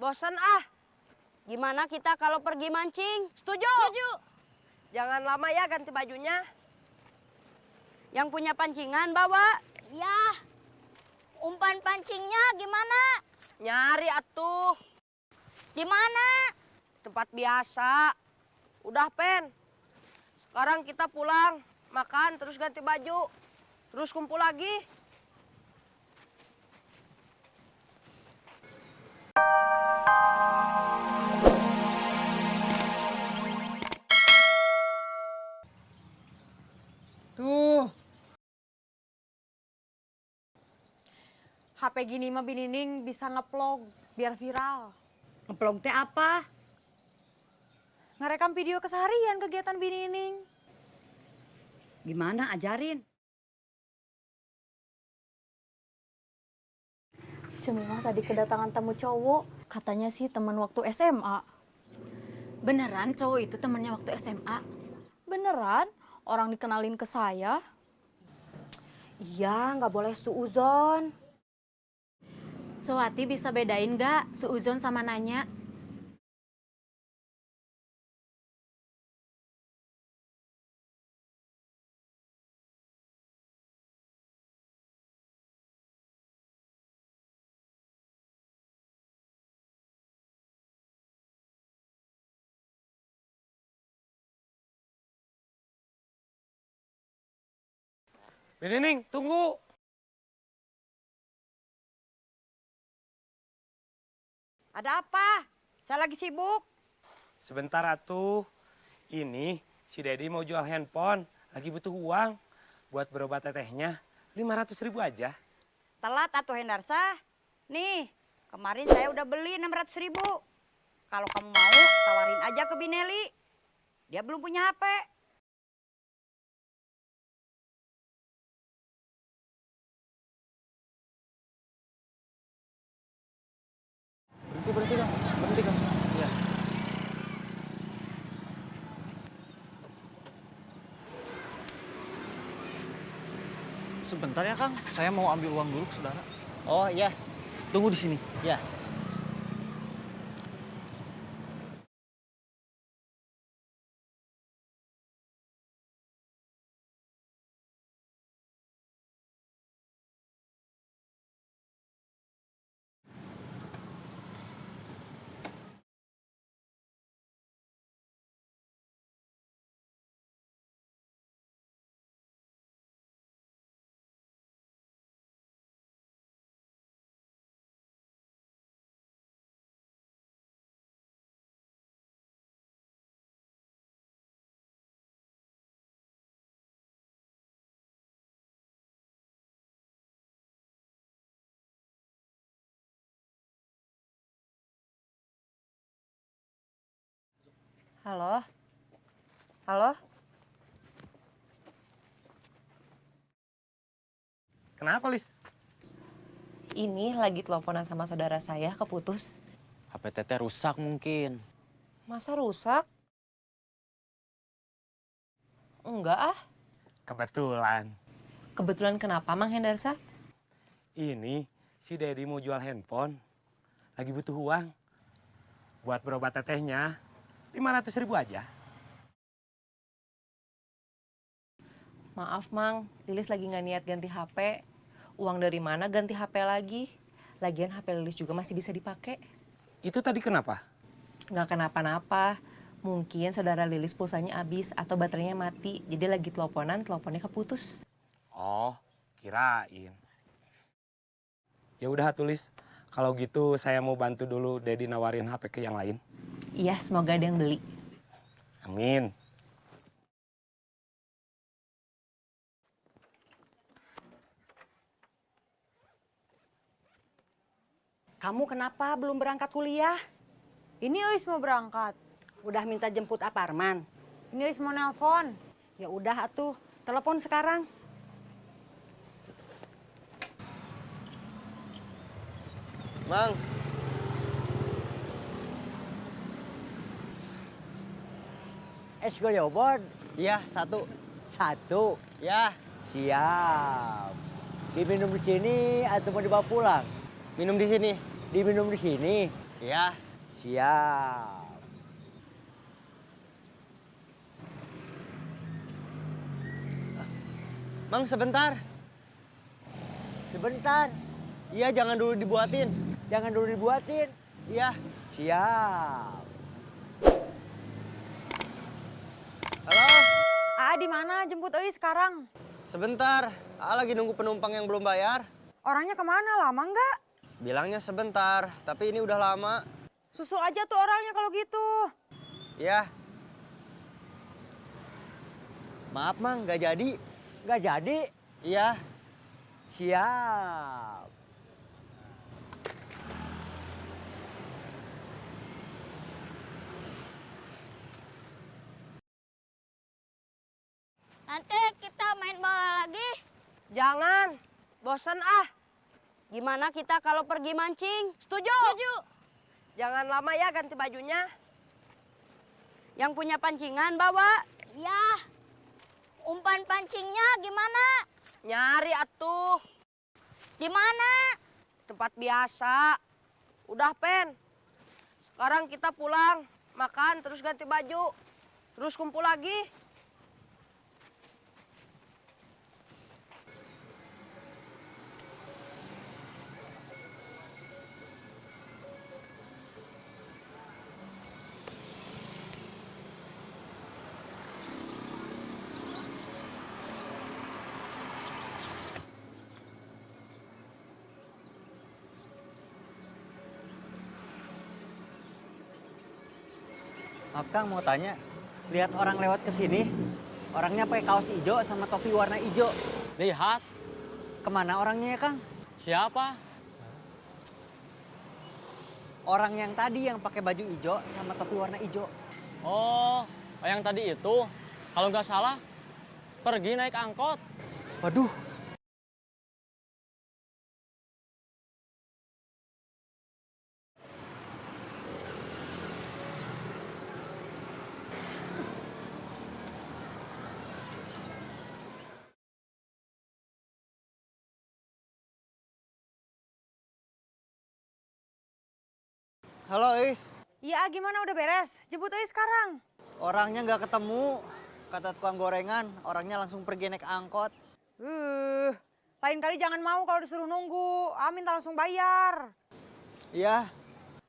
Bosan ah. Gimana kita kalau pergi mancing? Setuju. Jangan lama ya ganti bajunya. Yang punya pancingan bawa. Ya, umpan pancingnya gimana? Nyari atuh. Di mana? Tempat biasa. Udah, Pen. Sekarang kita pulang, makan, terus ganti baju. Terus kumpul lagi. Tuh, HP gini mah Binining bisa ngeplog biar viral. Ngeplog teh apa? Ngerekam video keseharian kegiatan Binining. Gimana ajarin? Cemilah tadi kedatangan tamu cowok. Katanya sih teman waktu SMA. Beneran cowok itu temannya waktu SMA? Beneran? Orang dikenalin ke saya. Iya, nggak boleh suuzon. Cowati bisa bedain gak suuzon sama nanya? Binining, tunggu. Ada apa? Saya lagi sibuk. Sebentar atuh. Ini si Dedi mau jual handphone. Lagi butuh uang. Buat berobat tetehnya. 500.000 aja. Telat atau Hendarsa? Nih, kemarin saya udah beli 600.000. Kalau kamu mau, tawarin aja ke Bineli. Dia belum punya HP. Berhenti, Kang. Berhenti, Kang. Iya. Sebentar ya Kang, saya mau ambil uang dulu ke saudara. Oh iya, Tunggu di sini. ya. Halo? Halo? Kenapa, Lis? Ini lagi teleponan sama saudara saya keputus. HP Teteh rusak mungkin. Masa rusak? Enggak ah. Kebetulan. Kebetulan kenapa, Mang Hendarsa? Ini si Dedi mau jual handphone. Lagi butuh uang. Buat berobat tetehnya. 500.000 aja. Maaf, Mang. Lilis lagi nggak niat ganti HP. Uang dari mana ganti HP lagi? Lagian HP Lilis juga masih bisa dipakai. Itu tadi kenapa? Nggak kenapa-napa. Mungkin saudara Lilis pulsanya habis atau baterainya mati. Jadi lagi teleponan, teleponnya keputus. Oh, kirain. Ya udah tulis. Kalau gitu saya mau bantu dulu Dedi nawarin HP ke yang lain. Iya, semoga ada yang beli. Amin. Kamu kenapa belum berangkat kuliah? Ini Ois mau berangkat. Udah minta jemput Aparman? Ini Ois mau nelpon. Ya udah atuh, telepon sekarang. Mang, Es goyobot, iya satu. satu. Ya, Siap. Diminum di sini atau mau dibawa pulang? minum di sini. Diminum di sini. Iya. Siap. Mang, sebentar. Sebentar. Iya, jangan dulu dibuatin. Jangan dulu dibuatin. Iya. Siap. Halo, Ah, di mana? Jemput euy sekarang. sebentar. Lagi nunggu penumpang yang belum bayar. Orangnya kemana? Lama nggak? Bilangnya sebentar, tapi ini udah lama. Susul aja tuh orangnya kalau gitu. Iya. Maaf, Mang, nggak jadi. Nggak jadi. Iya. Siap. Nanti kita main bola lagi. Jangan, bosen ah. Gimana kita kalau pergi mancing? Setuju. Jangan lama ya ganti bajunya. Yang punya pancingan bawa. Ya. Umpan pancingnya gimana? Nyari atuh, Di mana? tempat biasa. Udah Pen, sekarang kita pulang, makan terus ganti baju. Terus kumpul lagi. Maaf, Kang, mau tanya. Lihat orang lewat ke sini. Orangnya pakai kaos hijau sama topi warna hijau. Lihat, Kemana orangnya ya, Kang? siapa? Orang yang tadi yang pakai baju hijau sama topi warna hijau. Oh, yang tadi itu. Kalau nggak salah, pergi naik angkot. Waduh, halo Is. Iya, gimana udah beres? Jemput euy sekarang. Orangnya nggak ketemu. Kata tukang gorengan, orangnya langsung pergi naik angkot. Lain kali jangan mau kalau disuruh nunggu. Minta langsung bayar. Iya,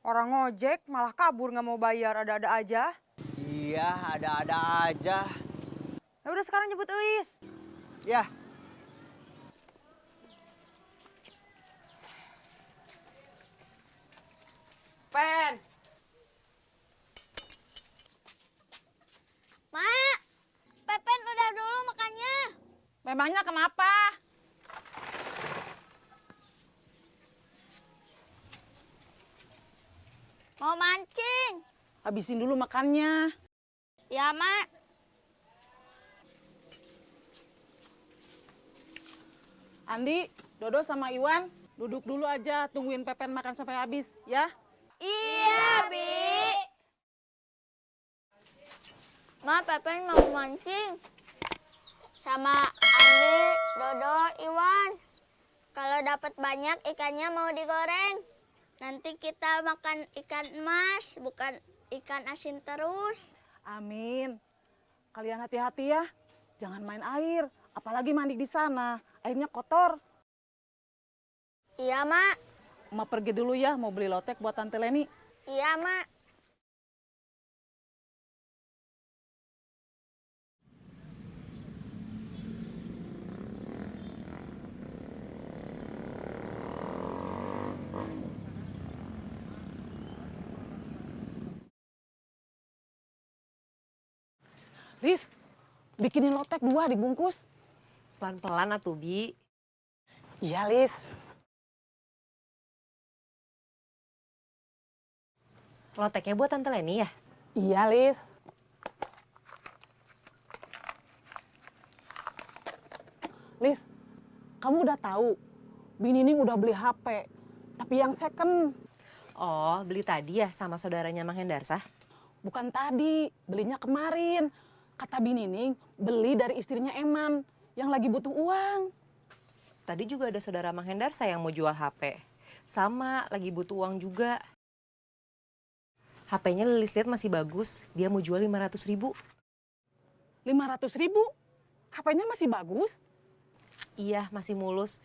Orang ngojek malah kabur nggak mau bayar, ada-ada aja. iya, ada-ada aja. Ya udah sekarang jemput Eis. Ya, Pen, Mak, Pepen udah dulu makannya. Memangnya kenapa? Mau mancing. Habisin dulu makannya. Ya, Mak. Andi, Dodo sama Iwan, duduk dulu aja tungguin Pepen makan sampai habis, ya. Iya, Bi. Ma, Pepen mau mancing. Sama Andi, Dodo, Iwan. Kalau dapat banyak ikannya mau digoreng. Nanti kita makan ikan emas, bukan ikan asin terus. Amin. Kalian hati-hati ya. Jangan main air, apalagi mandi di sana. Airnya kotor. Iya, Mak. Emak pergi dulu ya, mau beli lotek buat Tante Leni. Iya, Mak. Ris, bikinin lotek 2 dibungkus. pelan-pelan atuh Bi. Iya, Lis. Loteknya buat Tante Leni ya? Iya, Lis. Lis, kamu udah tahu, Binining udah beli HP, tapi yang second. Oh, beli tadi ya sama saudaranya Mang Hendarsah? Bukan tadi, belinya kemarin. Kata Binining, beli dari istrinya Eman, yang lagi butuh uang. Tadi juga ada saudara Mang Hendarsah yang mau jual HP. Sama, lagi butuh uang juga. HP-nya Lilis lihat masih bagus. Dia mau jual 500.000. 500.000? HP-nya masih bagus? Iya, masih mulus.